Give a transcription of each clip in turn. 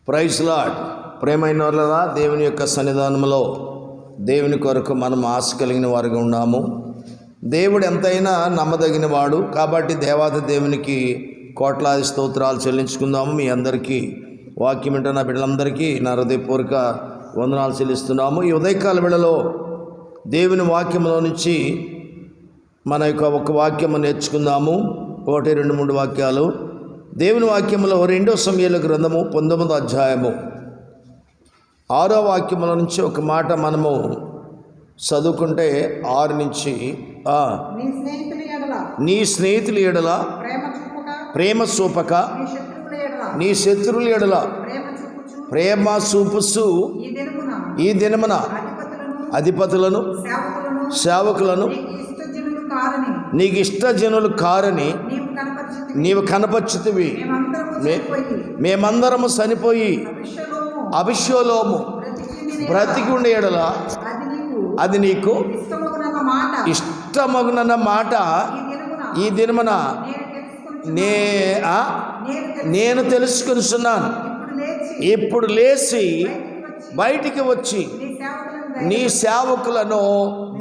Praise lord. ప్రేమైన వాళ్ళరా, దేవుని యొక్క సన్నిధానంలో దేవుని కొరకు మనం ఆశ కలిగిన వారిగా ఉన్నాము. దేవుడు ఎంతైనా నమ్మదగిన వాడు కాబట్టి దేవాది దేవునికి కోట్లాది స్తోత్రాలు చెల్లించుకుందాము. మీ అందరికీ వాక్యం వింటున్న బిడ్డలందరికీ నా హృదయపూర్వక వందనాలు చెల్లిస్తున్నాము. ఈ ఉదయకాల వేళలో దేవుని వాక్యంలో నుంచి మన యొక్క ఒక వాక్యము నేర్చుకుందాము. 1, 2, 3 వాక్యాలు. దేవుని వాక్యంలో 2 సమూయేలు గ్రంథము 19వ అధ్యాయము 6వ వాక్యముల నుంచి ఒక మాట మనము చదువుకుంటే 6 నుంచి నీ స్నేహితుల ఎడల ప్రేమ చూపక నీ శత్రువుల ఎడల ప్రేమ చూపుచు ఈ దినమున అధిపతులను సేవకులను నీకు ఇష్టజనులు కారని నీవు కనపరిచితివి. మేమందరము చనిపోయి అభిషేలోము బ్రతికి ఉండే ఎడల అది నీకు ఇష్టమగునన్న మాట ఈ దినమున నేను తెలుసుకున్నాను. ఇప్పుడు లేచి బయటికి వచ్చి నీ సేవకులను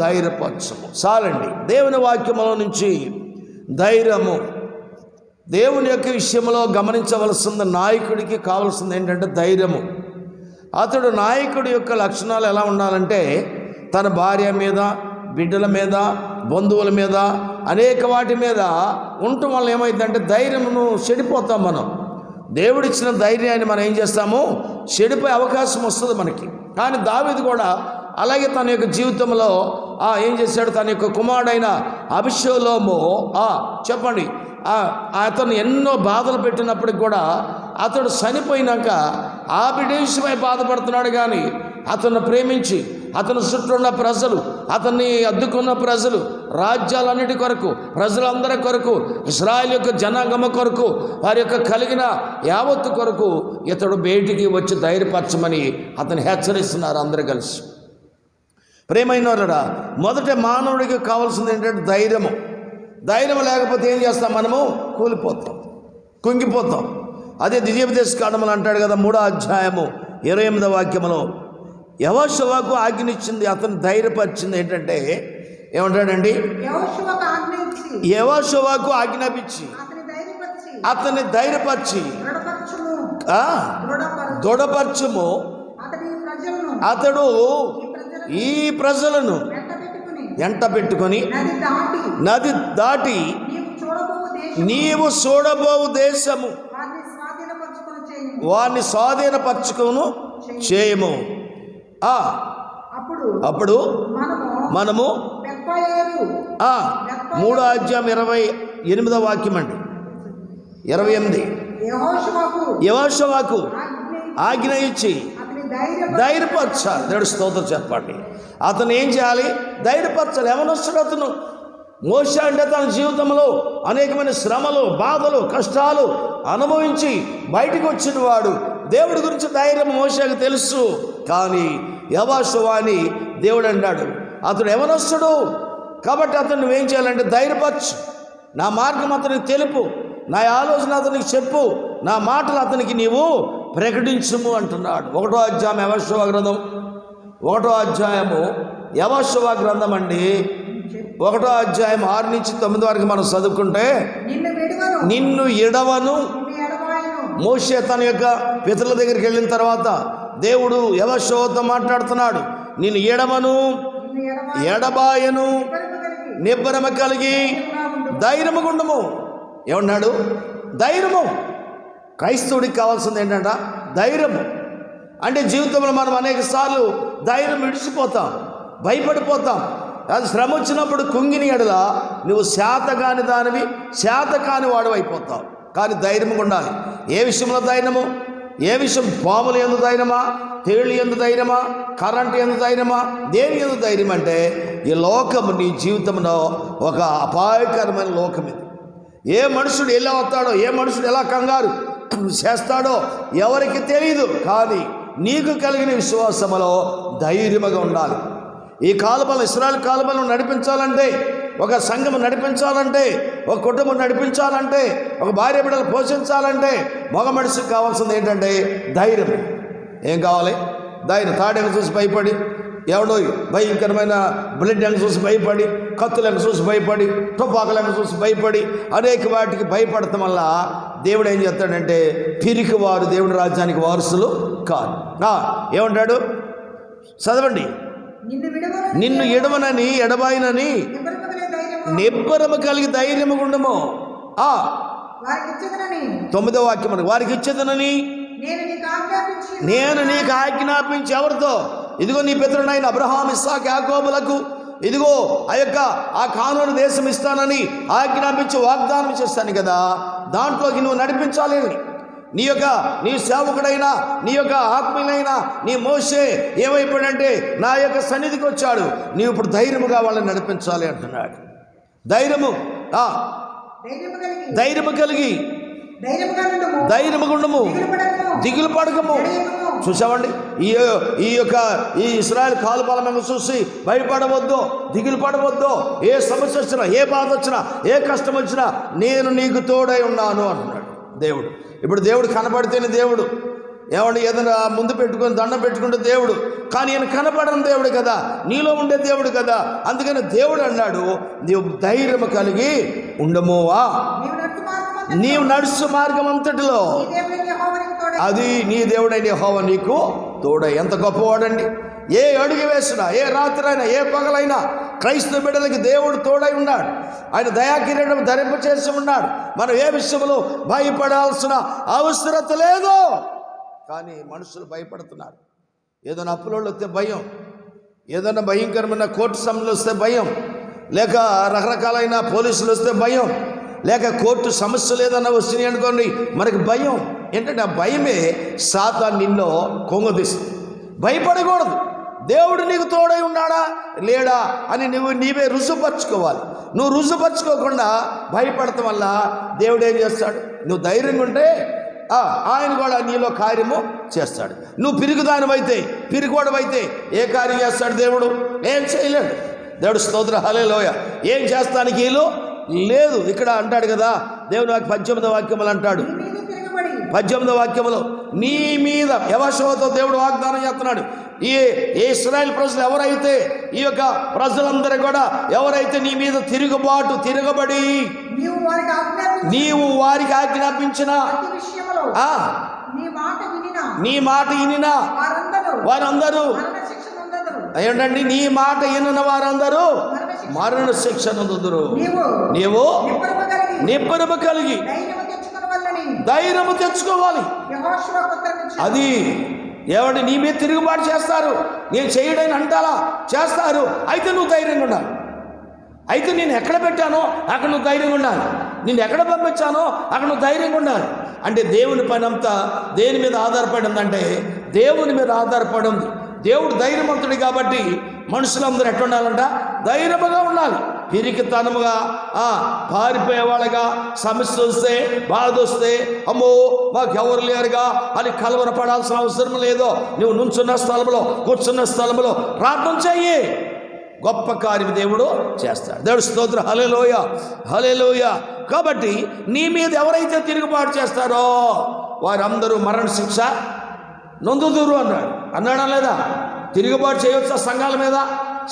ధైర్యపరచము. చాలండి. దేవుని వాక్యములో నుంచి ధైర్యము. దేవుని యొక్క విషయంలో గమనించవలసింది, నాయకుడికి కావాల్సింది ఏంటంటే ధైర్యము. అతడు నాయకుడి యొక్క లక్షణాలు ఎలా ఉండాలంటే తన భార్య మీద, బిడ్డల మీద, బంధువుల మీద, అనేక వాటి మీద ఉండటం వల్ల ఏమైందంటే ధైర్యమును చెడిపోతాం మనం. దేవుడిచ్చిన ధైర్యాన్ని మనం ఏం చేస్తాము, చెడిపోయే అవకాశం వస్తుంది మనకి. కానీ దావీదు కూడా అలాగే తన యొక్క జీవితంలో ఏం చేశాడు, తన యొక్క కుమారుడైన అభిషేలోము చెప్పండి, అతను ఎన్నో బాధలు పెట్టినప్పటికి కూడా అతడు చనిపోయినాక ఆ బిడ్డ విషయమై బాధపడుతున్నాడు. కానీ అతను ప్రేమించి అతని చుట్టూ ఉన్న ప్రజలు, అతన్ని అద్దుకున్న ప్రజలు, రాజ్యాలన్నిటి కొరకు, ప్రజలందరి కొరకు, ఇశ్రాయేలు యొక్క జనాంగమ కొరకు, వారి యొక్క కలిగిన యావత్తు కొరకు ఇతడు బయటికి వచ్చి ధైర్యపరచమని అతను హెచ్చరిస్తున్నారు అందరూ కలిసి. ప్రేమైన వాళ్ళరా, మొదట మానవుడికి కావాల్సింది ఏంటంటే ధైర్యము. ధైర్యం లేకపోతే ఏం చేస్తాం, మనము కూలిపోతాం, కుంగిపోతాం. అదే ద్వితీయోపదేశ కాండములు అంటాడు కదా, 3వ అధ్యాయము 28వ వాక్యములో యెహోషువకు ఆజ్ఞనిచ్చింది, అతను ధైర్యపరిచింది ఏంటంటే ఏమంటాడండి, యెహోషువకు ఆజ్ఞాపించి అతన్ని ధైర్యపరిచి దృఢపరచుము. అతడు ఈ ప్రజలను ఎంట పెట్టుకొని నది దాటి నీవు చూడబోవు దేశము వారిని స్వాధీనపరచుకోను చేయము. అప్పుడు మనము 3వ అధ్యాయం 28వ వాక్యం అండి, 28 యెహోషువకు ఆజ్ఞ ఇచ్చి ధైర్యపరచాలి. దేవుడి స్తోత్రం చెప్పండి. అతను ఏం చేయాలి, ధైర్యపరచాలి. ఏమనొస్తాడు అతను, మోషే అంటే తన జీవితంలో అనేకమైన శ్రమలు, బాధలు, కష్టాలు అనుభవించి బయటకు వచ్చిన వాడు. దేవుడి గురించి ధైర్యం మోషేకు తెలుసు. కానీ యెహోషువని దేవుడు అన్నాడు, అతడు యవనస్తుడు కాబట్టి అతను నువ్వేం చేయాలంటే ధైర్యపరచు, నా మార్గం అతనికి తెలుపు, నా ఆలోచన అతనికి చెప్పు, నా మాటలు అతనికి నీవు ప్రకటించుము అంటున్నాడు. 1వ అధ్యాయం యెహోషువ గ్రంథం, 1వ అధ్యాయము యెహోషువ గ్రంథం అండి, 1వ అధ్యాయం 6 నుంచి 9 వరకు మనం చదువుకుంటే, నిన్ను ఎడవను. మోషే తన యొక్క పితరుల దగ్గరికి వెళ్ళిన తర్వాత దేవుడు యెహోషువతో మాట్లాడుతున్నాడు. నిన్ను ఎడవను, ఎడబాయను, నిబ్బరమ కలిగి ధైర్యము గుండము. ఏమన్నాడు, ధైర్యము. క్రైస్తవుడికి కావాల్సింది ఏంటంట, ధైర్యము. అంటే జీవితంలో మనం అనేక సార్లు ధైర్యం విడిచిపోతాం, భయపడిపోతాం. అది శ్రమ వచ్చినప్పుడు కుంగిని ఎడల నువ్వు శాతకాని దానివి, శాతకాని వాడు అయిపోతావు. కానీ ధైర్యం ఉండాలి. ఏ విషయంలో ధైర్యము, ఏ విషయం, పాములు ఎందు ధైర్యమా, తేళ్ళు ఎందు ధైర్యమా, కరెంటు ఎందు ధైర్యమా, దేని ఎందు ధైర్యం అంటే ఈ లోకము నీ జీవితంలో ఒక అపాయకరమైన లోకం ఇది. ఏ మనుషుడు ఎలా వస్తాడో, ఏ మనుషుడు ఎలా కంగారు చేస్తాడో ఎవరికి తెలియదు. కానీ నీకు కలిగిన విశ్వాసములో ధైర్యముగా ఉండాలి. ఈ కాలబలం, ఇశ్రాయేలు కాలబలం నడిపించాలంటే ఒక సంఘం నడిపించాలంటే, ఒక కుటుంబం నడిపించాలంటే, ఒక భార్య బిడ్డలు పోషించాలంటే మగ మనిషికి కావాల్సింది ఏంటంటే ధైర్యం. ఏం కావాలి? ధైర్యం. తాడెంగ చూసి భయపడి, ఎవడో భయంకరమైన బ్లడ్ ఎంగ చూసి భయపడి, కత్తులెంగ చూసి భయపడి, తుపాకులెంగ చూసి భయపడి, అనేక వాటికి భయపడటం వల్ల దేవుడు ఏం చేస్తాడంటే పిరికి వారు దేవుడి రాజ్యానికి వారసులు కాదు. ఏమంటాడు? చదవండి. నిన్ను ఎడవనని ఎడబాయినని నిబ్బరము కలిగి ధైర్యము గుండము. 9వ వాక్యం, వారికి ఇచ్చేదనని నేను నీకు ఆజ్ఞాపించి. ఎవరితో? ఇదిగో నీ పితరుడైన అబ్రహాం, ఇస్సాకు, యాకోబులకు ఇదిగో ఆ కానాను దేశం ఇస్తానని ఆజ్ఞాపించి వాగ్దానం చేస్తాను కదా, దాంట్లోకి నువ్వు నడిపించాలి. నీ సేవకుడైనా నీ యొక్క ఆత్మీయులైనా నీ మోషే ఏమైపోయాడంటే నా యొక్క సన్నిధికి వచ్చాడు, నీవు ఇప్పుడు ధైర్యముగా వాళ్ళని నడిపించాలి అంటున్నాడు. ధైర్యము కలిగి ధైర్యముగుండము, దిగులు పడకము. చూసామండి, ఈ ఇశ్రాయేలు కాలుపాలము చూసి భయపడవద్దు, దిగులు పడవద్దు. ఏ సమస్య వచ్చినా, ఏ బాధ వచ్చినా, ఏ కష్టం వచ్చినా నేను నీకు తోడై ఉన్నాను అంటున్నాడు దేవుడు. ఇప్పుడు దేవుడు కనపడితేనే దేవుడు. ఏమంటే ఏదైనా ముందు పెట్టుకొని దండం పెట్టుకుంటే దేవుడు, కానీ ఈయన కనపడని దేవుడు కదా, నీలో ఉండే దేవుడు కదా. అందుకని దేవుడు అన్నాడు, నీవు ధైర్యం కలిగి ఉండమోవా, నీవు నడుచు మార్గం అంతటిలో అది నీ దేవుడైన యెహోవా నీకు తోడై. ఎంత గొప్పవాడండి! ఏ అడుగు వేసినా, ఏ రాత్రైనా, ఏ పగలైనా క్రైస్తవ బిడ్డలకి దేవుడు తోడై ఉన్నాడు. ఆయన దయాకిరీటం ధరింప చేసి ఉన్నాడు. మనం ఏ విషయంలో భయపడాల్సిన అవసరత లేదు. కానీ మనుషులు భయపడుతున్నారు. ఏదైనా అప్పులోళ్ళు వస్తే భయం, ఏదైనా భయంకరమైన కోర్టు సమస్యలు వస్తే భయం, లేక రకరకాలైన పోలీసులు వస్తే భయం, లేక కోర్టు సమస్యలు ఏదన్నా వస్తున్నాయి అనుకోండి మనకి భయం. ఏంటంటే ఆ భయమే సాతాను నిన్ను కొంగదీస్తుంది. భయపడకూడదు. దేవుడు నీకు తోడై ఉన్నాడా లేడా అని నీవే రుజుపరుచుకోవాలి. నువ్వు రుజుపరుచుకోకుండా భయపడటం వల్ల దేవుడు ఏం చేస్తాడు? నువ్వు ధైర్యంగా ఉంటే ఆయన కూడా నీలో కార్యము చేస్తాడు. నువ్వు పిరుగుదానివైతే, పిరిగోడవైతే ఏ కార్యం చేస్తాడు దేవుడు? ఏం చేయలేడు. దేవుడు స్తోత్ర హల్లెలూయ. ఏం చేస్తానికి వీలు లేదు. ఇక్కడ అంటాడు కదా దేవుడు, 18వ వాక్యములు అంటాడు, 18వ వాక్యములో నీ మీద యెహోషువతో దేవుడు వాగ్దానం చేస్తున్నాడు. ఈ ఇశ్రాయేల్ ప్రజలు ఎవరైతే, ఈ యొక్క ప్రజలందరూ కూడా ఎవరైతే నీ మీద తిరగబడి నీవు వారికి ఆజ్ఞాపించిన నీ మాట వినినా వారందరూ ఏంటండి? నీ మాట వినిన వారందరూ మరణ శిక్ష నొందుదురు. నీవు నిబ్బరము కలిగి ధైర్యము తెచ్చుకోవాలి. అది ఏమంటే నీ మీద తిరుగుబాటు చేస్తారు, నేను చేయడని అంటారా చేస్తారు. అయితే నువ్వు ధైర్యంగా ఉండాలి. అయితే నేను ఎక్కడ పెట్టానో అక్కడ నువ్వు ధైర్యంగా ఉండాలి. నేను ఎక్కడ పంపించానో అక్కడ నువ్వు ధైర్యంగా ఉండాలి. అంటే దేవుని పని అంతా దేని మీద ఆధారపడి ఉందంటే దేవుని మీద ఆధారపడి ఉంది. దేవుడు ధైర్యవంతుడు కాబట్టి మనుషులందరూ ఎట్లా ఉండాలంట? ధైర్యముగా ఉండాలి. పిరికితనముగా పారిపోయేవాళ్ళగా, సమస్య వస్తే, బాధ వస్తే అమ్మో మాకెవరు లేరుగా అని కలవరపడాల్సిన అవసరం లేదు. నువ్వు నుంచున్న స్థలంలో, కూర్చున్న స్థలంలో ప్రార్థన చెయ్యి, గొప్ప కార్యం దేవుడు చేస్తాడు. దేవుడు స్తోత్ర హల్లెలూయ, హల్లెలూయ. కాబట్టి నీ మీద ఎవరైతే తిరుగుబాటు చేస్తారో వారందరూ మరణ శిక్ష నొందుదురు అన్నాడా లేదా? తిరుగుబాటు చేయవచ్చా? సంఘాల మీద,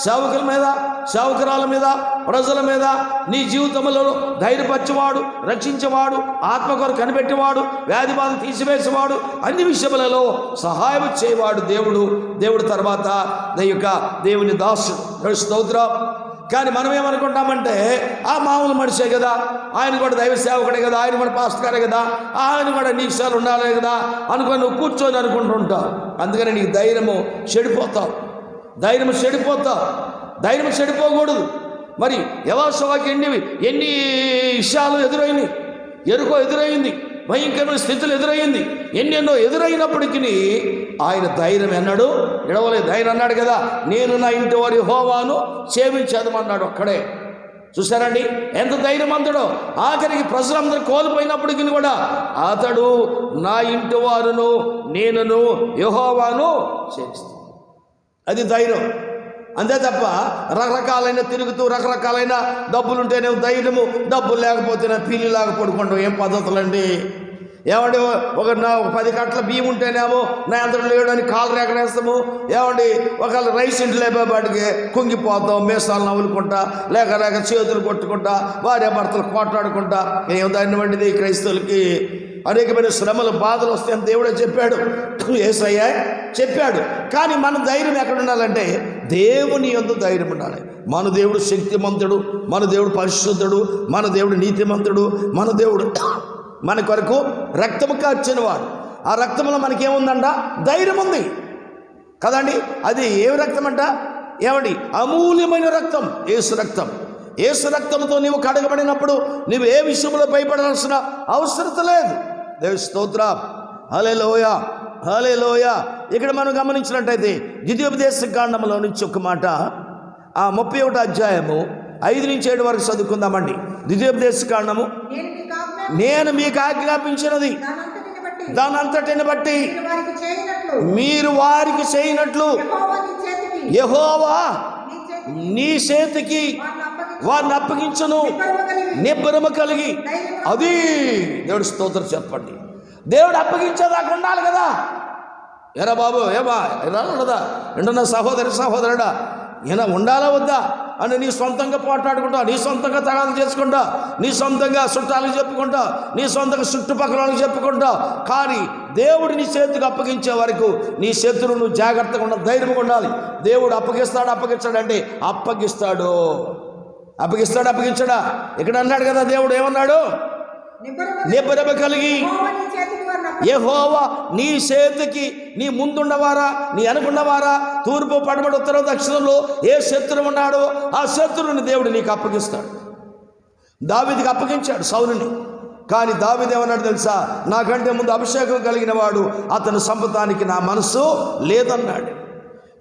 సేవకుల మీద, సేవకురాల మీద, ప్రజల మీద. నీ జీవితంలో ధైర్యపరిచేవాడు, రక్షించేవాడు, ఆత్మ కొరకు కనిపెట్టేవాడు, వ్యాధి బాధ తీసివేసేవాడు, అన్ని విషయములలో సహాయం చేయవాడు దేవుడు తర్వాత దేవుని దాసుడు. స్తోత్రం. కానీ మనం ఏమనుకుంటామంటే మామూలు మనిషే కదా, ఆయన కూడా దైవ సేవకుడే కదా, ఆయన కూడా పాస్టర్ గారే కదా, ఆయన కూడా నీకు సేవలు ఉండాలి కదా అనుకొని నువ్వు కూర్చొని అనుకుంటుంటావు. అందుకని నీకు ధైర్యం చెడిపోతావు. ధైర్యం చెడిపోకూడదు. మరి యెహోషువకి ఎన్ని విషయాలు ఎదురైనాయి, ఎరుకో ఎదురైంది, భయంకరమైన స్థితులు ఎదురైంది, ఎన్నెన్నో ఎదురైనప్పటికీ ఆయన ధైర్యం ఎన్నడూ ఎడవలేదు. ఆయన అన్నాడు కదా, నేను నా ఇంటి వారి యెహోవాను సేవించేదమన్నాడు ఒక్కడే. చూసారండి ఎంత ధైర్యవంతుడో. ఆఖరికి ప్రజలందరూ కోల్పోయినప్పటికీ కూడా అతడు నా ఇంటి వారును నేనును యెహోవాను సేవిస్తాను. అది ధైర్యం. అంతే తప్ప రకరకాలైన తిరుగుతూ రకరకాలైన డబ్బులుంటేనే ధైర్యము, డబ్బులు లేకపోతేనే పిల్లిలాగా పడుకుంటాం. ఏం పద్ధతులండి? ఏమండి, ఒక 10 కట్టల బియ్యం ఉంటేనేమో నా అంతటి లేడు అని కాళ్ళు రేకరేస్తాము. ఏమండి, ఒకవేళ రైస్ ఇంటి లేపేపాటికి కుంగిపోతాం, మీసాలు నవ్వులుకుంటా, లేక చేతులు కొట్టుకుంటా, భార్యాభర్తలు కొట్లాడుకుంటా. ఏం దాన్ని వంటిది క్రైస్తవులకి అనేకమైన శ్రమలు, బాధలు వస్తాయని దేవుడే చెప్పాడు, యేసయ్య చెప్పాడు. కానీ మన ధైర్యం ఎక్కడ ఉండాలంటే దేవుని యందు ధైర్యం ఉండాలి. మన దేవుడు శక్తిమంతుడు, మన దేవుడు పరిశుద్ధుడు, మన దేవుడు నీతిమంతుడు, మన దేవుడు మన కొరకు రక్తము కార్చినవాడు. ఆ రక్తంలో మనకేముందంట? ధైర్యం ఉంది కదండి. అది ఏమి రక్తం అంట? ఏమండి, అమూల్యమైన రక్తం, యేసు రక్తం. యేసు రక్తంతో నీవు కడగబడినప్పుడు నువ్వు ఏ విషయంలో భయపడాల్సిన అవసరం లేదు. దేవుని స్తోత్రం, హల్లెలూయా, హల్లెలూయా. ఇక్కడ మనం గమనించినట్టయితే ద్వితీయోపదేశ కాండములో నుంచి ఒక మాట, ఆ 31వ అధ్యాయము 5 నుంచి 7 వరకు చదువుకుందామండి. ద్వితీయోపదేశ కాండము, నేను మీకు ఆజ్ఞాపించినది దానంతటిని బట్టి మీరు వారికి చేయనట్లు యెహోవా నీ చేతికి వారిని అప్పగించును, నిబ్బరము కలిగి. అది దేవుడు స్తోత్రం చెప్పండి. దేవుడు అప్పగించేదాకా ఉండాలి కదా. ఎరా బాబు, ఏమా ఎలా ఉండదా? ఎంటున్నా సహోదరుడా, ఈయన ఉండాలా వద్దా అని నీ సొంతంగా పోట్లాడుకుంటా, నీ సొంతంగా తగాదు చేసుకుంటా, నీ సొంతంగా చుట్టాలకు చెప్పుకుంటా, నీ సొంతంగా చుట్టుపక్కల వాళ్ళకి చెప్పుకుంటా. కానీ దేవుడు నీ చేతికి అప్పగించే వరకు నీ శత్రువు నువ్వు జాగ్రత్తగా ఉండాలి, ధైర్యంగా ఉండాలి. దేవుడు అప్పగించాడంటే అప్పగించడా? ఇక్కడ అన్నాడు కదా దేవుడు, ఏమన్నాడు? నిబ్బరము కలిగి యెహోవా నీ చేతికి, నీ ముందున్నవారా నీ అనుకున్నవారా, తూర్పు పడమటి ఉత్తరం దక్షిణంలో ఏ శత్రువు ఉన్నాడో ఆ శత్రువుని దేవుడు నీకు అప్పగిస్తాడు. దావీదుకి అప్పగించాడు సౌలుని. కానీ దావీదు ఏమన్నాడు తెలుసా? నాకంటే ముందు అభిషేకం కలిగిన వాడు, అతను సంపదానికి నా మనసు లేదన్నాడు.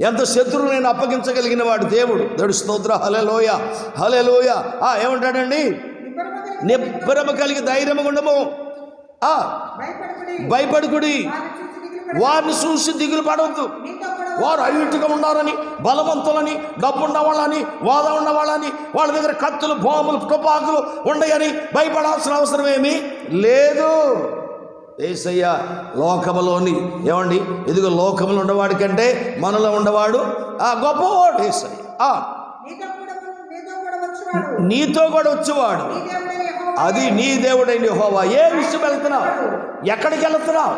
ఎంత శత్రువు నేను అప్పగించగలిగిన వాడు దేవుడు. దేవుడు స్తోత్ర, హల్లెలూయా, హల్లెలూయా. ఏమంటాడండి? నిబ్బరము కలిగి ధైర్యము ఉండము, భయపడుకుడి, వారిని చూసి దిగులు పడవద్దు. వారు అవిటిగా ఉన్నారని, బలవంతులని, డబ్బు ఉన్నవాళ్ళని, వాదం ఉన్నవాళ్ళని, వాళ్ళ దగ్గర కత్తులు, బాంబులు, తుపాకులు ఉండయని భయపడాల్సిన అవసరం ఏమీ లేదు. యేసయ్య లోకములోని, ఏమండి, ఇదిగో లోకములో ఉన్నవాడి కంటే మనలో ఉన్నవాడు గొప్పవాడు. యేసయ్య నీతో కూడా వచ్చేవాడు. అది నీ దేవుడైన యెహోవా. ఏ విషయం వెళ్తున్నావు? ఎక్కడికి వెళ్తున్నావు?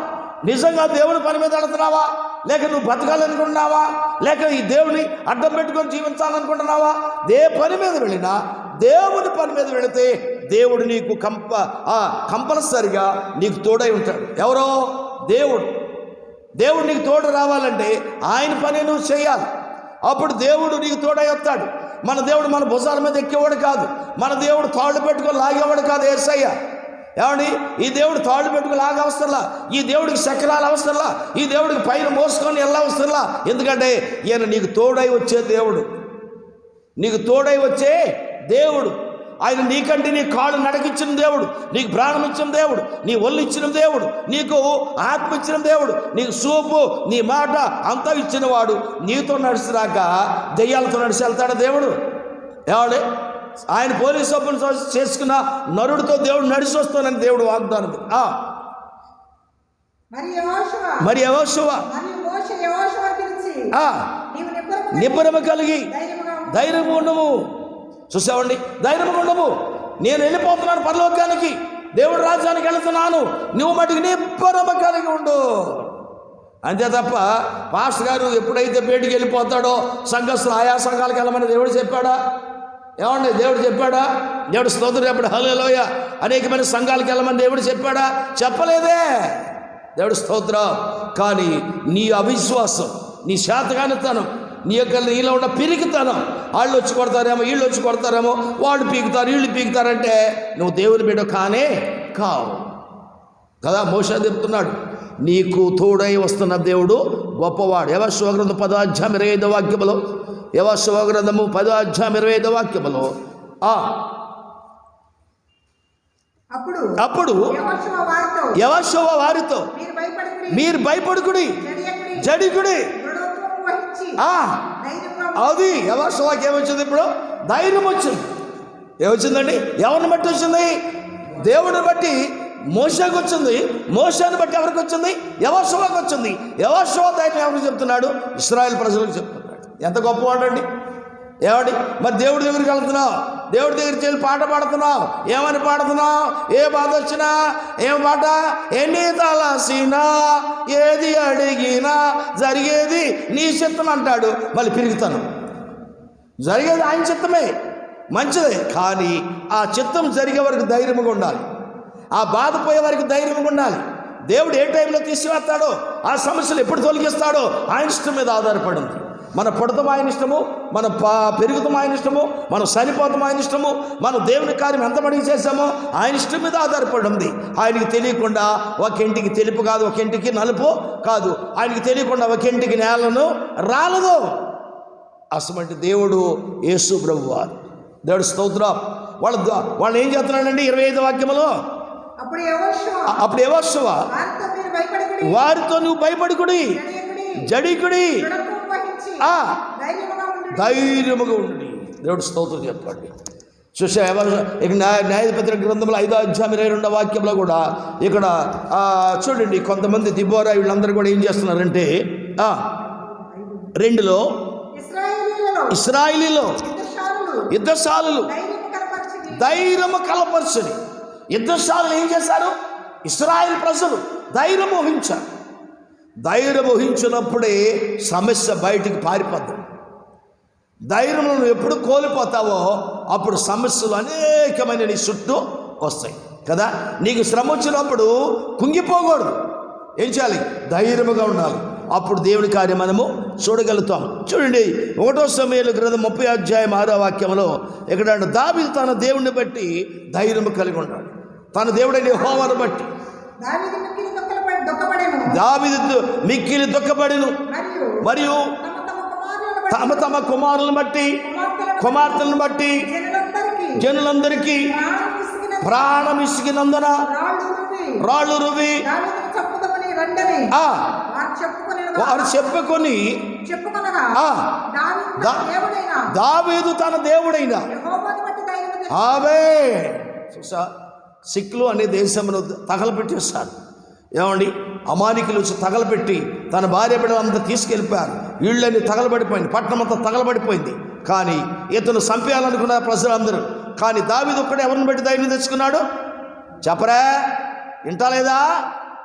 నిజంగా దేవుని పని మీద వెళ్తున్నావా? లేక నువ్వు బతకాలనుకుంటున్నావా? లేక ఈ దేవుని అడ్డం పెట్టుకొని జీవించాలనుకుంటున్నావా? ఏ పని మీద వెళ్ళినా దేవుని పని మీద వెళితే దేవుడు నీకు కంపల్సరిగా నీకు తోడై ఉంటాడు. ఎవరో దేవుడు నీకు తోడు రావాలంటే ఆయన పని నువ్వు చేయాలి. అప్పుడు దేవుడు నీకు తోడై వస్తాడు. మన దేవుడు మన భుజాల మీద ఎక్కేవాడు కాదు. మన దేవుడు తాళ్ళు పెట్టుకొని లాగేవాడు కాదు. యేసయ్య ఏమండి, ఈ దేవుడు తాళ్ళు పెట్టుకుని లాగ అవసరంలా, ఈ దేవుడికి చక్రాలు అవసరంలా, ఈ దేవుడికి పైన మోసుకొని ఎలా అవసరంలా. ఎందుకంటే ఈయన నీకు తోడై వచ్చే దేవుడు, నీకు తోడై వచ్చే దేవుడు. ఆయన నీకంటే నీ కాళ్ళు నడకిచ్చిన దేవుడు, నీకు ప్రాణం ఇచ్చిన దేవుడు, నీ ఒళ్ళు ఇచ్చిన దేవుడు, నీకు ఆత్మ ఇచ్చిన దేవుడు, నీకు చూపు, నీ మాట అంతా ఇచ్చిన వాడు. నీతో నడిచిరాక దెయ్యాలతో నడిచి వెళ్తాడు దేవుడు. ఏమండి, ఆయన పోలీసు సభ్యులు చేసుకున్న నరుడితో దేవుడు నడిచి వస్తానని దేవుడు వాగ్దానం. మరి యెహోషువ నిబ్బరము కలిగి ధైర్యము ఉండము. చూసావండి, ధైర్యం ఉండము. నేను వెళ్ళిపోతున్నాను పరలోకానికి, దేవుడు రాజ్యానికి వెళుతున్నాను, నువ్వు మటుకు నిబ్బరము కలిగి ఉండు. అంతే తప్ప పాస్టర్ గారు ఎప్పుడైతే బయటికి వెళ్ళిపోతాడో సంఘస్థులు ఆయా సంఘాలకు వెళ్ళమని దేవుడు చెప్పాడా? ఏమండి, దేవుడు చెప్పాడా? దేవుడు స్తోత్రం చెప్పాడు, హల్లెలూయా. అనేకమైన సంఘాలకు వెళ్ళమని దేవుడు చెప్పాడా? చెప్పలేదే. దేవుడు స్తోత్రం. కానీ నీ అవిశ్వాసం, నీ శాతగానితనం, నీలో ఉన్న పిరికితనం, వాళ్ళు వచ్చి కొడతారేమో, వీళ్ళు వచ్చి కొడతారేమో, వాళ్ళు పీకుతారు, వీళ్ళు పీకుతారంటే నువ్వు దేవుని బిడ్డ కానే కావు కదా. మోషే చెప్తున్నాడు, నీకు తోడై వస్తున్న దేవుడు గొప్పవాడు. యెహోషువ గ్రంథం 10వ అధ్యాయం 25వ వాక్యములో, యెహోషువ గ్రంథము 10వ అధ్యాయం 25వ వాక్యములో అప్పుడు యెహోషువ వారితో మీరు భయపడుకుడి, జడికుడి, అది యెహోషువకి ఏమొచ్చింది? ఇప్పుడు ధైర్యం వచ్చింది. ఏమొచ్చిందండి? ఎవరిని బట్టి వచ్చింది? దేవుడిని బట్టి మోషేకి వచ్చింది. మోషేని బట్టి ఎవరికి వచ్చింది? యెహోషువకి వచ్చింది. యెహోషువ ధైర్యం ఎవరికి చెప్తున్నాడు? ఇశ్రాయేల్ ప్రజలకు చెప్తున్నాడు. ఎంత గొప్పవాడండి! ఏమండి? మరి దేవుడి దగ్గరికి వెళ్తున్నావు, దేవుడి దగ్గరికి వెళ్ళి పాట పాడుతున్నావు. ఏమని పాడుతున్నావు? ఏ బాధ వచ్చినా ఏం పాట? ఎన్ని తలసినా ఏది అడిగినా జరిగేది నీ చిత్తం అంటాడు. మళ్ళీ పెరుగుతాను, జరిగేది ఆయన చిత్తమే, మంచిదే. కానీ ఆ చిత్తం జరిగే వరకు ధైర్యంగా ఉండాలి. ఆ బాధ పోయే వరకు ధైర్యంగా ఉండాలి. దేవుడు ఏ టైంలో తీసివేస్తాడో, ఆ సమస్యలు ఎప్పుడు తొలగిస్తాడో ఆయన ఇష్టం మీద ఆధారపడింది. మన పుడతం ఆయన ఇష్టము, మన పెరుగుతాం ఆయన ఇష్టము, మనం చనిపోతాం ఆయన ఇష్టము, మనం దేవుని కార్యం ఎంత మడిగి చేశామో ఆయన ఇష్టం మీద ఆధారపడి ఉంది. ఆయనకి తెలియకుండా ఒక ఇంటికి తెలుపు కాదు, ఒక ఇంటికి నలుపు కాదు. ఆయనకి తెలియకుండా ఒక ఇంటికి నేలను రాలదు. అసమంటి దేవుడు యేసు ప్రభువారు. దేవుడు స్తోత్రం. వాళ్ళు ఏం చేస్తున్నాడండి? 25వ వాక్యములో, అప్పుడు యెహోషువ వారితో నువ్వు భయపడుకుడి, జడికుడి, ధైర్యముగా ఉండి. దేవుడు స్తోత్రం చెప్పండి. చూసా ఇక న్యాయాధిపతుల గ్రంథంలో 5వ అధ్యాయం 22వ వాక్యంలో కూడా ఇక్కడ చూడండి, కొంతమంది దిబోరా వీళ్ళందరూ కూడా ఏం చేస్తున్నారంటే 2లో ఇశ్రాయేలీలో యుద్ధశాలలు ధైర్యము కలపరచని యుద్ధశాలలు ఏం చేశారు? ఇశ్రాయేల్ ప్రజలు ధైర్యం వహించారు. ధైర్యం వహించినప్పుడే సమస్య బయటికి పారిపోద్దు. ధైర్యం నువ్వు ఎప్పుడు కోల్పోతావో అప్పుడు సమస్యలు అనేకమైన నీ చుట్టూ వస్తాయి కదా. నీకు శ్రమ వచ్చినప్పుడు కుంగిపోకూడదు. ఏం చేయాలి? ధైర్యముగా ఉండాలి. అప్పుడు దేవుని కార్యం మనము చూడగలుగుతాం. చూడండి 1వ సమూయేలు గ్రంథం 30వ అధ్యాయం 6వ వాక్యంలో ఇక్కడ దావీదు తన దేవుడిని బట్టి ధైర్యము కలిగి ఉన్నాడు. తన దేవుడైన యెహోవాను బట్టి దావీదు మిక్కిలి దుఃఖపడెను. మరియు తమ తమ కుమారులను బట్టి కుమార్తెలను బట్టి జనులందరికీ ప్రాణం ఇసిగినందున రాళ్ళు రువి వారు చెప్పుకొని దావీదు తన దేవుడైన ఆవే చూసా సిక్లు అనే దేశమును తగలబెట్టేశారు. ఏమండి? అమానికులు వచ్చి తగలబెట్టి తన భార్య బిడ్డలంతా తీసుకెళ్ళిపోయారు. ఇళ్ళని తగలబడిపోయింది, పట్టణం అంతా తగలబడిపోయింది. కానీ ఇతను చంపేయాలనుకున్నారు ప్రజలందరూ. కానీ దావీదు ఒక్కడే ఎవరిని బట్టి ధైర్యం తెచ్చుకున్నాడు? చెప్పరా? వింటలేదా?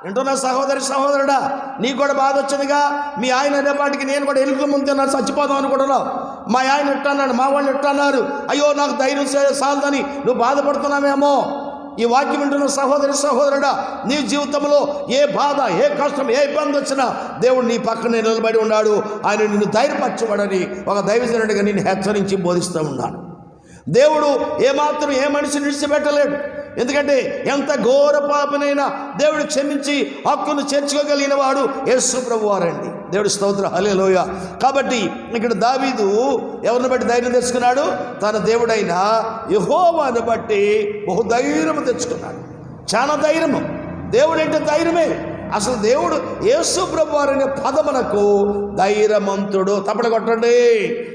వింటున్నా సహోదరుడా, నీకు కూడా బాధ వచ్చిందిగా. మీ ఆయన అనేపాటికి నేను కూడా ఎలుకల ముందు తిన్నాను, చచ్చిపోదాం అనుకుంటున్నావు. మా ఆయన ఇట్టన్నాడు, మా వాళ్ళు ఇట్టన్నారు, అయ్యో నాకు ధైర్యం చాలదని నువ్వు బాధపడుతున్నావేమో. ఈ వాక్యం వింటున్న సహోదరుడా, నీ జీవితంలో ఏ బాధ, ఏ కష్టం, ఏ ఇబ్బంది వచ్చినా దేవుడు నీ పక్కనే నిలబడి ఉన్నాడు. ఆయన నిన్ను ధైర్యపరచబడని ఒక దైవజనుడిగా నేను హెచ్చరించి బోధిస్తూ ఉన్నాను. దేవుడు ఏమాత్రం ఏ మనిషిని విడిచిపెట్టలేడు. ఎందుకంటే ఎంత ఘోర పాపనైనా దేవుడు క్షమించి హక్కును చేర్చుకోగలిగిన వాడు యేసు ప్రభువారండి. దేవుడి స్తోత్రం, హల్లెలూయా. కాబట్టి ఇక్కడ దావీదు ఎవరిని బట్టి ధైర్యం తెచ్చుకున్నాడు? తన దేవుడైన యెహోవాను బట్టి బహు ధైర్యం తెచ్చుకున్నాడు. చాలా ధైర్యము. దేవుడు అంటే ధైర్యమే. అసలు దేవుడు యేసు ప్రభువారు అనే పదమునకు ధైర్యమంతుడు. తప్పడ కొట్టండి.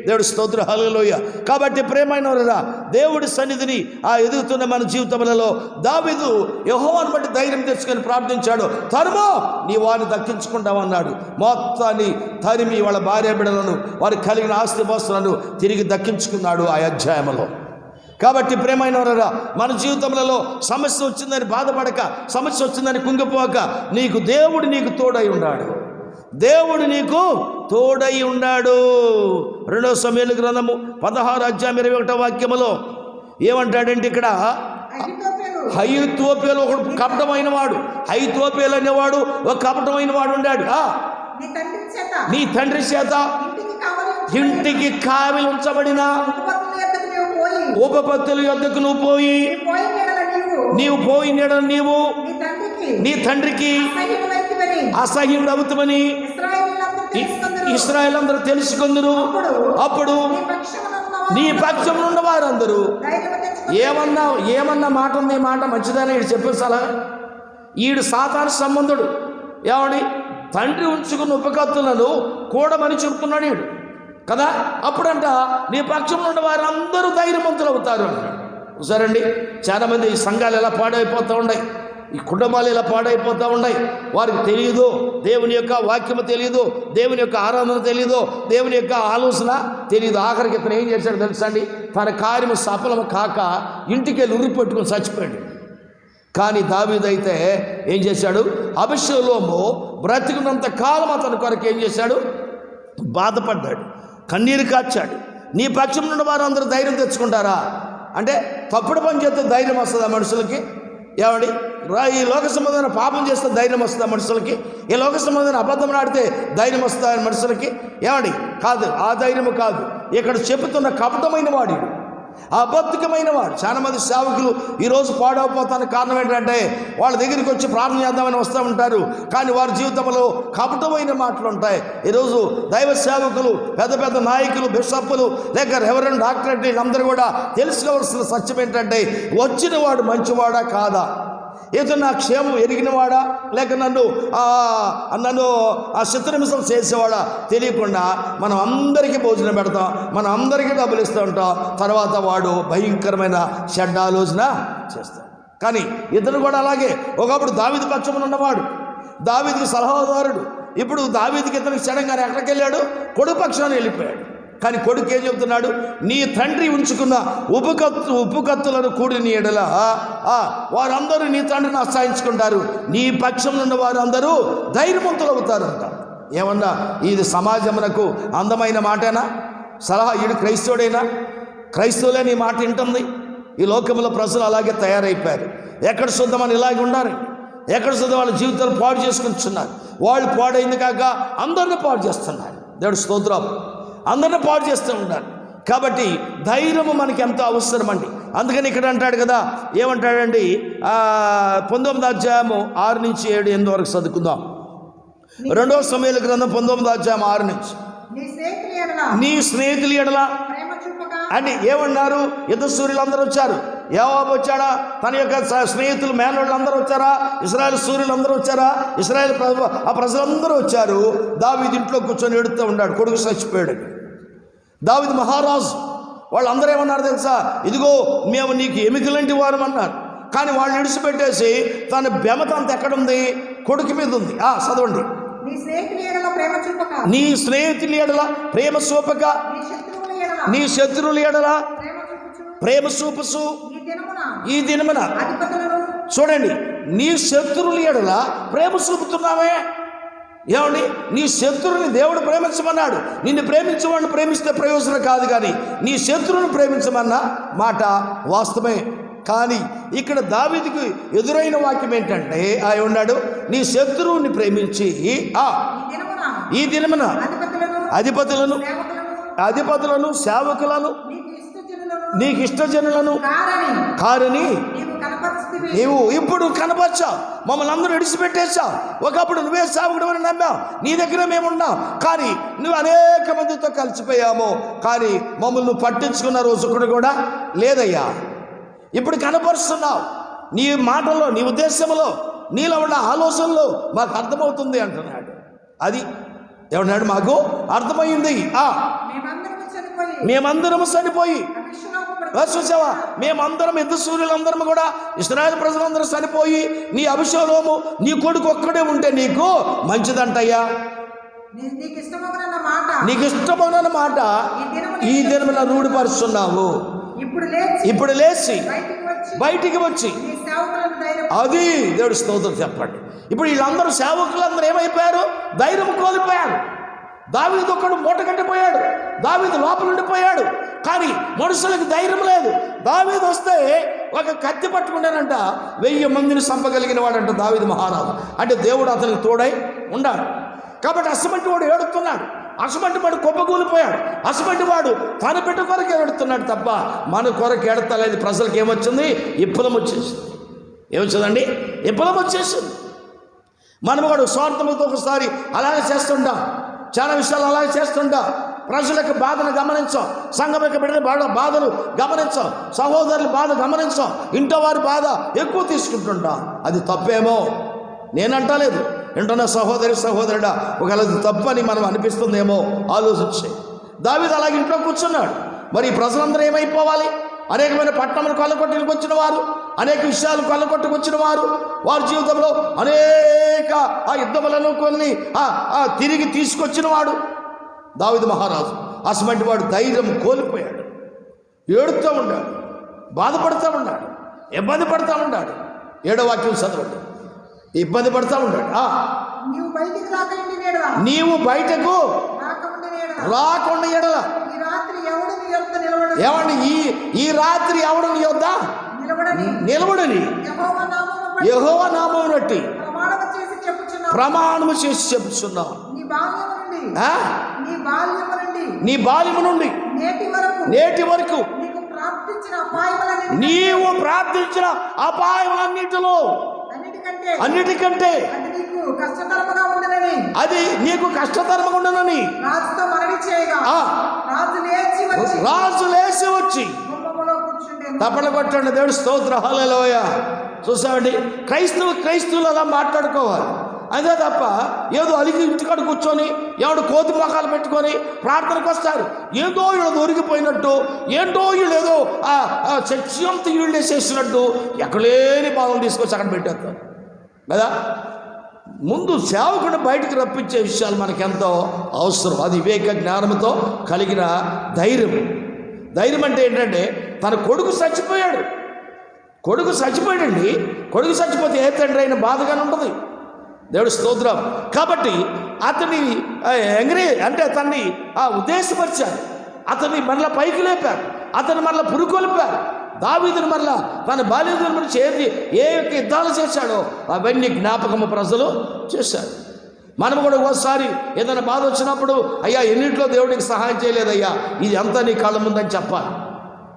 దేవుడి స్తోత్రం, హల్లెలూయా. కాబట్టి ప్రేమైనవారా, దేవుడి సన్నిధిని ఎదుగుతున్న మన జీవితములలో దావీదు యెహోవాను బట్టి ధైర్యం తెచ్చుకొని ప్రార్థించాడు. తరుమో నీ వారిని దక్కించుకుంటామన్నాడు. మొత్తాన్ని తరిమి వాళ్ళ భార్య బిడ్డలను, వారికి కలిగిన ఆస్తిపాస్తులను తిరిగి దక్కించుకున్నాడు ఆ అధ్యాయంలో. కాబట్టి ప్రేమైనవారా, మన జీవితంలో సమస్య వచ్చిందని బాధపడక, సమస్య వచ్చిందని కుంగిపోక, దేవుడు నీకు తోడై ఉన్నాడు. దేవుడు నీకు తోడై ఉన్నాడు. 2వ సమూయేలు గ్రంథము 16వ అధ్యాయం 21వ వాక్యములో ఏమంటాడంటే ఇక్కడ అహీతోపెలు ఒకడు కపటమైన వాడు. అహీతోపెలు అనేవాడు ఒక కపటమైన వాడు ఉన్నాడు. నీ తండ్రి చేత ఇంటికి కావలి ఉంచబడిన ఉపపత్తుల యొద్దకు నువ్వు పోయి నీవు పోయిన నీవు నీ తండ్రికి అసహ్యుడు అవుతామని ఇశ్రాయేలు అందరూ తెలుసుకుందరు. అప్పుడు నీ పక్షంలో ఉన్న వారందరూ ఏమన్నా మాట ఉంది, మాట మంచిదని ఈడు చెప్పేసాలా? ఈడు సాతాను సంబంధుడు. ఏమని తండ్రి ఉంచుకున్న ఉపకత్తులను కూడమని చెప్తున్నాడు. ఈడు కదా. అప్పుడంట నీ పక్షంలో ఉన్న వారు అందరూ ధైర్యవంతులు అవుతారు అన్నాడు. సరేండి, చాలామంది ఈ సంఘాలు ఎలా పాడైపోతూ ఉన్నాయి, ఈ కుటుంబాలు ఇలా పాడైపోతూ ఉన్నాయి. వారికి తెలియదు దేవుని యొక్క వాక్యము, తెలియదు దేవుని యొక్క ఆరాధన, తెలియదు దేవుని యొక్క ఆలోచన తెలియదు. ఆఖరికి ఇతను ఏం చేశాడు తెలుసా అండి, తన కార్యము సఫలము కాక ఇంటికి వెళ్ళి ఉరి పెట్టుకుని చచ్చిపోయాడు. కానీ దావీదు అయితే ఏం చేశాడు, అబీషలోము బ్రతికినంత కాలం అతని కొరకు ఏం చేశాడు, బాధపడ్డాడు, కన్నీరు కార్చాడు. నీ పక్షం నుండి వారు అందరూ ధైర్యం తెచ్చుకుంటారా అంటే తప్పుడు పని చేస్తే ధైర్యం వస్తుందా మనుషులకి? ఏమండి, ఈ లోక సంబంధమైన పాపం చేస్తే ధైర్యం వస్తుందా మనుషులకి? ఈ లోక సంబంధమైన అబద్ధం ఆడితే ధైర్యం వస్తుందా మనుషులకి? ఏమండి, కాదు, ఆ ధైర్యము కాదు. ఇక్కడ చెబుతున్న కపటమైన వాడు, అబద్ధకమైన వాడు. చాలామంది సేవకులు ఈరోజు పాడైపోతానికి కారణం ఏంటంటే వాళ్ళ దగ్గరికి వచ్చి ప్రార్థన చేద్దామని వస్తూ ఉంటారు, కానీ వారి జీవితంలో కపటమైన మాటలు ఉంటాయి. ఈరోజు దైవ సేవకులు, పెద్ద పెద్ద నాయకులు, బిషప్పులు, లేక రెవరెండ్ డాక్టరేట్, వీళ్ళందరూ కూడా తెలుసుకోవాల్సిన సత్యం ఏంటంటే వచ్చిన వాడు మంచివాడా కాదా, ఏదో నా క్షేమం ఎరిగినవాడా, లేక నన్ను శత్రునిమిషం చేసేవాడా తెలియకుండా మనం అందరికీ భోజనం పెడతాం, మనం అందరికీ డబ్బులు ఇస్తూ ఉంటాం. తర్వాత వాడు భయంకరమైన చెడ్డ ఆలోచన చేస్తాడు. కానీ ఇతను కూడా అలాగే ఒకప్పుడు దావీదు పక్షమున ఉన్నవాడు, దావీదుకి సలహాదారుడు. ఇప్పుడు దావీదుకి ఇతనికి చెడంగానే ఎక్కడికి వెళ్ళాడు, కొడుకు పక్షాన్ని వెళ్ళిపోయాడు. కానీ కొడుకు ఏం చెబుతున్నాడు, నీ తండ్రి ఉంచుకున్న ఉప్పు కత్తులను కూడిన ఎడల వారందరూ నీ తండ్రిని అసహించుకుంటారు, నీ పక్షంలో ఉన్న వారు అందరూ ధైర్యవంతులు అవుతారంట. ఏమన్నా ఇది సమాజమునకు అందమైన మాటేనా? సలహా ఈడు క్రైస్తవుడైనా? క్రైస్తవులే నీ మాట వింటుంది. ఈ లోకంలో ప్రజలు అలాగే తయారైపోయారు. ఎక్కడ శుద్ధమని ఇలాగే ఉండాలి, ఎక్కడ శుద్ధం వాళ్ళ జీవితాలు పాడు చేసుకుంటున్నారు. వాళ్ళు పాడైంది కాక అందరినీ పాడు చేస్తున్నారు. దేవుడి స్తోత్రం. అందరినీ పాడు చేస్తూ ఉంటారు. కాబట్టి ధైర్యము మనకి ఎంతో అవసరం అండి. అందుకని ఇక్కడ అంటాడు కదా, ఏమంటాడండి, 19వ అధ్యాయము 6 నుంచి 7, 8 వరకు చదువుకుందాం. 2వ సమూయేలు గ్రంథం 19వ అధ్యాయం 6 నుంచి. నీ స్నేహితులు ఎడల అని ఏమన్నారు, యుద్ధ సూర్యులు అందరూ వచ్చారు. యోవాబు వచ్చాడా, తన యొక్క స్నేహితులు మేనోళ్ళు అందరూ వచ్చారా, ఇశ్రాయేలు సూర్యులు అందరూ వచ్చారా, ఇశ్రాయేల్ ఆ ప్రజలందరూ వచ్చారు. దావీదు ఇంట్లో కూర్చొని ఎడుతూ ఉన్నాడు, కొడుకు చచ్చిపోయాడు. దావీదు మహారాజు. వాళ్ళందరూ ఏమన్నారు తెలుసా, ఇదిగో మేము నీకు ఎమికలాంటి వారం అన్నారు. కానీ వాళ్ళు విడిచిపెట్టేసి తన బెమత అంత ఎక్కడుంది, కొడుకు మీద ఉంది. చదవండి. నీ స్నేహితుల ఎడల ప్రేమ చూపక నీ శత్రువుల ఎడల ప్రేమ చూపుసు ఈ దినమున. చూడండి, నీ శత్రువుల ఎడల ప్రేమ చూపుతున్నావే. ఏమండి, నీ శత్రువుని దేవుడు ప్రేమించమన్నాడు. నిన్ను ప్రేమించేవాడిని ప్రేమిస్తే ప్రయోజనం కాదు, కానీ నీ శత్రువుని ప్రేమించమన్న మాట వాస్తవమే. కానీ ఇక్కడ దావీదుకు ఎదురైన వాక్యం ఏంటంటే ఉన్నాడు, నీ శత్రువుని ప్రేమించి ఈ దినమున అధిపతులను సేవకులను నీకు ఇష్టజనులను కారని నీవు ఇప్పుడు కనపరచావు. మమ్మల్ని అందరూ విడిచిపెట్టేశావు. ఒకప్పుడు నువ్వే సేవకుడు అని నమ్మావు, నీ దగ్గర మేమున్నాం. కానీ నువ్వు అనేక మందితో కలిసిపోయాము, కానీ మమ్మల్ని నువ్వు పట్టించుకున్న రోజు కూడా లేదయ్యా. ఇప్పుడు కనపరుస్తున్నావు. నీ మాటల్లో, నీ ఉద్దేశంలో, నీలో ఉన్న ఆలోచనలో మాకు అర్థమవుతుంది అంటున్నాడు. అది ఏమన్నాడు, మాకు అర్థమైంది. మేమందరము చనిపోయి చూసావా, మేమందరం యుద్ధ సూర్యులందరం కూడా ఇశ్రాయేలు ప్రజలందరూ చనిపోయి నీ అభిషేలోము నీ కొడుకు ఒక్కడే ఉంటే నీకు మంచిదంటయ్యా. నీకు ఇష్టమన్న మాట ఈ దినమున రూఢిపరుస్తున్నావు. ఇప్పుడు లేచి బయటికి వచ్చి అది దేవుడి స్తోత్రం చెప్పండి. ఇప్పుడు వీళ్ళందరూ సేవకులందరూ ఏమైపోయారు, ధైర్యం కోల్పోయారు. దావీదు ఒక్కడు మూట కట్టిపోయాడు, దావీదు లోపల ఉండిపోయాడు. కానీ మనుషులకు ధైర్యం లేదు. దావీదు వస్తే ఒక కత్తి పట్టుకుంటానంట 1000 మందిని చంపగలిగిన వాడంట దావీదు మహారాజు. అంటే దేవుడు అతనికి తోడై ఉన్నాడు. కాబట్టి అసమంటి వాడు ఏడుతున్నాడు, అసమంటి వాడు కొప్పగూలిపోయాడు, అసమంటి వాడు తన బిడ్డ కొరకు ఏడుతున్నాడు తప్ప మన కొరకు ఏడతలేదు. ప్రజలకు ఏమొచ్చింది, విప్లవం వచ్చేసింది. ఏమొచ్చిందండి, విప్లవం వచ్చేసింది. మనం కూడా స్వార్థంతో ఒకసారి అలాగే చేస్తుంటాం, చాలా విషయాలు అలాగే చేస్తుంటాం. ప్రజల యొక్క బాధను గమనించాం, సంఘం యొక్క బిడ్డల బాధలు గమనించాం, సహోదరుల బాధ గమనించాం, ఇంట్లో వారి బాధ ఎక్కువ తీసుకుంటుంటాం. అది తప్పేమో నేనంటలేదు, వింటున్న సహోదరుడా, ఒకవేళ అది తప్పని మనం అనిపిస్తుందేమో ఆలోచించే. దావీదు అలాగే ఇంట్లో కూర్చున్నాడు. మరి ఈ ప్రజలందరూ ఏమైపోవాలి? అనేకమైన పట్టణములు కొల్లగొట్టుకు వచ్చిన వారు, అనేక విషయాలు కొల్లగొట్టుకొచ్చిన వారు, వారి జీవితంలో అనేక ఆ యుద్ధములను కొన్ని తిరిగి తీసుకొచ్చిన వాడు దావీదు మహారాజు. అటువంటి వాడు ధైర్యం కోల్పోయాడు, ఏడుతూ ఉన్నాడు, బాధపడుతూ ఉన్నాడు, ఇబ్బంది పడుతూ ఉన్నాడు. 7వ వాక్యం చదవండి. ఇబ్బంది పడుతూ ఉన్నాడు. నీవు బయటకు రాకుండా ఎడల ఏమండి, ఈ రాత్రి ఎవడు నీ యొద్ద నిలబడని యెహోవా నామమును బట్టి ప్రమాణము చేసి చెప్పుచున్నావు. నీ బాల్యము నుండి నేటి వరకు నీవు ప్రార్థించిన అపాయములన్నిటిలో అన్నిటికంటే అది నీకు కష్టతరముగా ఉండనని రాజు లేచి వచ్చి తప్పలు కొట్టండి. దేవుడు స్తోత్రం, హల్లెలూయా. చూసామండి, క్రైస్తవులు అలా మాట్లాడుకోవాలి. అదే తప్ప ఏదో అలిగి ఇంటికాడ కూర్చొని ఎవడు కోతి మొఖాలు పెట్టుకొని ప్రార్థనకు వస్తారు. ఏదో వీళ్ళు దొరికిపోయినట్టు, ఏంటో వీళ్ళు ఏదో చర్చంత వీళ్ళు వేసేసినట్టు ఎక్కలేని బాధలు తీసుకొచ్చి అక్కడ పెట్టేస్తారు కదా. ముందు సేవకుడు బయటకు రప్పించే విషయాలు మనకెంతో అవసరం. అది వివేక జ్ఞానంతో కలిగిన ధైర్యం. ధైర్యం అంటే ఏంటంటే, తన కొడుకు చచ్చిపోయాడండి. కొడుకు చచ్చిపోతే ఏ తండ్రి అయిన బాధగానే ఉంటుంది. దేవుడు స్తోత్రం. కాబట్టి అతన్ని అతన్ని ఉద్దేశపరిచారు, అతన్ని మరలా పైకి లేపారు, అతన్ని మరలా పురుకొల్పారు. దావీదుని మరలా తన బాల్యం నుంచి ఏ యొక్క యుద్ధాలు చేశాడో అవన్నీ జ్ఞాపకము ప్రజలు చేశారు. మనం కూడా ఒకసారి ఏదైనా బాధ వచ్చినప్పుడు, అయ్యా ఎన్నింటిలో దేవుడికి సహాయం చేయలేదయ్యా, ఇది అంతా నీ కళ్ళ ముందని చెప్పాలి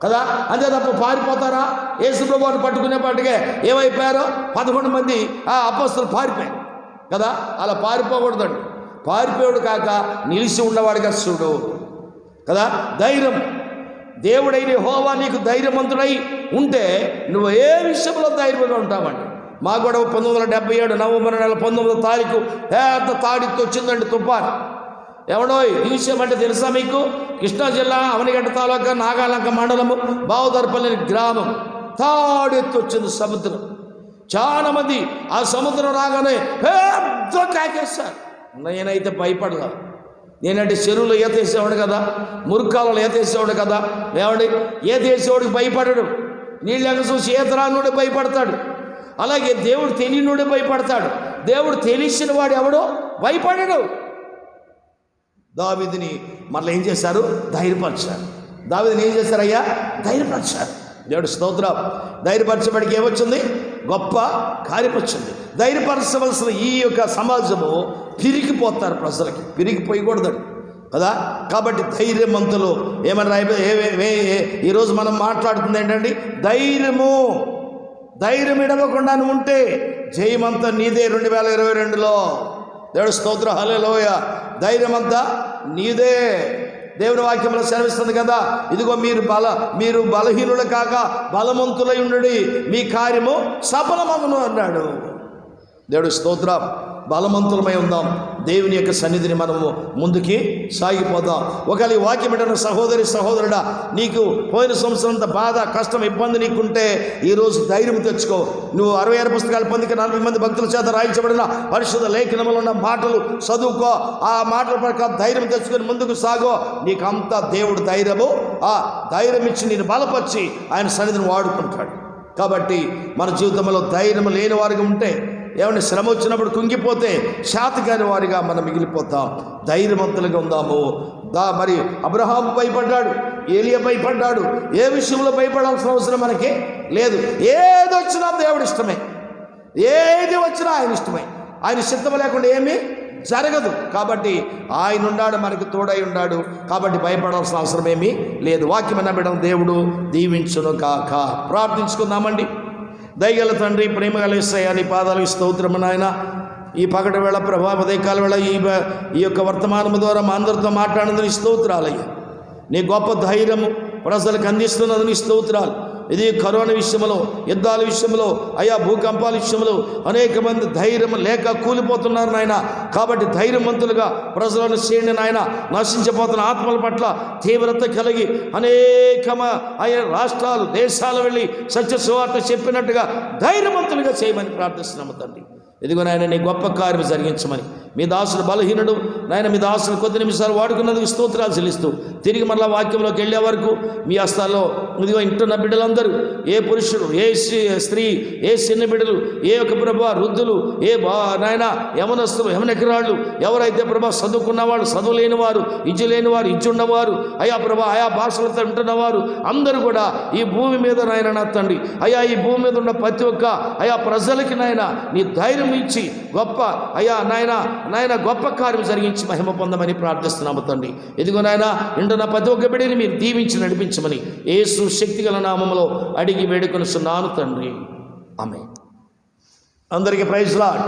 కదా. అంతే తప్ప పారిపోతారా? యేసుప్రభువుని పట్టుకునేపాటికే ఏమైపోయారో 11 మంది అపొస్తలులు పారిపోయారు కదా. అలా పారిపోకూడదండి. పారిపోయాడు కాక నిలిచి ఉన్నవాడిగా చూడు కదా. ధైర్యం, దేవుడైన యెహోవా నీకు ధైర్యవంతుడై ఉంటే నువ్వు ఏ విషయంలో ధైర్యంగా ఉంటామండి. మా గొడవ 1977 నవంబర్ నెల 19వ తారీఖు పెద్ద తాడితో వచ్చిందండి తుఫాన్. ఎవడో ఈ విషయం అంటే తెలుసా మీకు? కృష్ణా జిల్లా అవనిగడ్డ తాలూకా నాగాలంక మండలము బావుదర్పల్లి గ్రామం. తాడెత్తు వచ్చింది సముద్రం. చాలా మంది ఆ సముద్రం రాగానే పెద్ద కాకేస్తారు. నేనైతే భయపడలా. నేనంటే చెరువులో ఈతేసేవాడు కదా, మురుక్కాలలో ఈతేసేవాడు కదా. ఏమండి, ఈతేసేవాడికి భయపడడు. నీళ్ళెంగ చూసి ఈతరానుడే భయపడతాడు. అలాగే దేవుడు తెలియనుడే భయపడతాడు. దేవుడు తెలిసిన వాడు ఎవడో భయపడడు. దావీదుని మరలా ఏం చేశారు? ధైర్యపరిచారు. దావీదుని ఏం చేశారయ్యా? ధైర్యపరిచారు. దేవుడు స్తోత్రం. ధైర్యపరచబడికి ఏమొచ్చింది? గొప్ప కార్యం వచ్చింది. ధైర్యపరచవలసిన ఈ యొక్క సమాజము పిరిగిపోతారు. ప్రజలకి పిరిగిపోయకూడదండి కదా. కాబట్టి ధైర్యవంతులు ఏమన్నా ఈరోజు మనం మాట్లాడుతుంది ఏంటండి? ధైర్యం ఇడవకుండా ఉంటే జయమంతా నీదే. 2022లో దేవుడు స్తోత్రం, హల్లెలూయా. ధైర్యమంతా నీదే. దేవుని వాక్యంలో సెలవిస్తుంది కదా, ఇదిగో మీరు బలహీనులు కాక బలవంతులై ఉండుడి, మీ కార్యము సఫలమగును అన్నాడు. దేవుడు స్తోత్రం. బలవంతులమై ఉందాం. దేవుని యొక్క సన్నిధిని మనము ముందుకి సాగిపోదాం. ఒకవేళ ఈ వాక్యం ఏంటన్నా సహోదరుడా, నీకు పోయిన సంవత్సరంత బాధ, కష్టం, ఇబ్బంది నీకుంటే ఈరోజు ధైర్యం తెచ్చుకో. నువ్వు 66 పుస్తకాలు పొందిక 40 మంది భక్తుల చేత రాయించబడిన పరిశుద్ధ లేఖనములో ఉన్న మాటలు చదువుకో. ఆ మాటల ప్రకారం ధైర్యం తెచ్చుకొని ముందుకు సాగో. నీకంతా దేవుడు ధైర్యం ఇచ్చి నేను బలపరిచి ఆయన సన్నిధిని వాడుకుంటాడు. కాబట్టి మన జీవితంలో ధైర్యం లేని వారిగా ఉంటే, ఏమైనా శ్రమ వచ్చినప్పుడు కుంగిపోతే శాతకాని వారిగా మనం మిగిలిపోతాం. ధైర్యవంతులుగా ఉందాము. మరి అబ్రహాము భయపడ్డాడు, ఏలియా భయపడ్డాడు. ఏ విషయంలో భయపడాల్సిన అవసరం మనకి లేదు. ఏది వచ్చినా దేవుడి ఇష్టమే, ఏది వచ్చినా ఆయన ఇష్టమే. ఆయన సిద్ధం లేకుండా ఏమీ జరగదు. కాబట్టి ఆయన ఉన్నాడు, మనకు తోడై ఉన్నాడు. కాబట్టి భయపడాల్సిన అవసరం ఏమీ లేదు. వాక్యం వినబడడం దేవుడు దీవించును కాక. ప్రార్థించుకుందామండి. దయగల తండ్రి, ప్రేమగల యేసయ్యా, నీ పాదాలకు స్తోత్రము నాయన. ఈ పగటి వేళ ప్రభా, ఉదయకాల వేళ ఈ యొక్క వర్తమానము ద్వారా మా అందరితో మాట్లాడినందుకు నీ స్తోత్రాలయ్యా. నీ గొప్ప ధైర్యము ప్రజలకు అందిస్తున్నందుకు నీ స్తోత్రాలు. ఇది కరోనా విషయంలో, యుద్ధాల విషయంలో, అయా భూకంపాల విషయంలో అనేక మంది ధైర్యం లేక కూలిపోతున్నారు నాయన. కాబట్టి ధైర్యవంతులుగా ప్రజలను చేయండి నాయన. నశించిపోతున్న ఆత్మల పట్ల తీవ్రత కలిగి అనేక రాష్ట్రాలు, దేశాలు వెళ్ళి సత్య సువార్త చెప్పినట్టుగా ధైర్యవంతులుగా చేయమని ప్రార్థిస్తున్నాము తండ్రి. ఇదిగో నాయన, నీ గొప్ప కార్యం జరిగించమని. మీ దాసుడు బలహీనుడు నాయన, మీ దాసుడు కొద్ది నిమిషాలు వాడుకున్నందుకు స్తోత్రాలు చెల్లిస్తూ తిరిగి మరలా వాక్యంలోకి వెళ్ళే వరకు మీ హస్తాల్లో ఇదిగో ఇంటున్న బిడ్డలందరూ, ఏ పురుషుడు, ఏ స్త్రీ, ఏ చిన్న బిడ్డలు, ఏ యొక్క ప్రభా వృద్ధులు, ఏ నాయన యవనస్తులు, యవనకిరాళ్ళు, ఎవరైతే ప్రభా చదువుకున్నవాడు, చదువు లేనివారు, ఇజ్జు లేనివారు, ఇజ్జు ఉన్నవారు, అయా ప్రభా ఆయా భాషలతో ఉంటున్నవారు అందరూ కూడా ఈ భూమి మీద నాయన నా తండ్రి, అయా ఈ భూమి మీద ఉన్న ప్రతి ఒక్క అయా ప్రజలకి నాయన నీ ధైర్యం ఇచ్చి గొప్ప అయా నాయన గొప్ప కార్యం జరిగించి మహిమ పొందమని ప్రార్థిస్తున్నాము తండ్రి. ఇదిగో నాయన, ఇంటున్న ప్రతి ఒక్క బిడ్డని మీరు దీవించి నడిపించమని యేసు శక్తిగల నామములో అడిగి వేడుకొనుచున్నాను తండ్రి. ఆమేన్. అందరికీ ప్రైజ్ లార్డ్.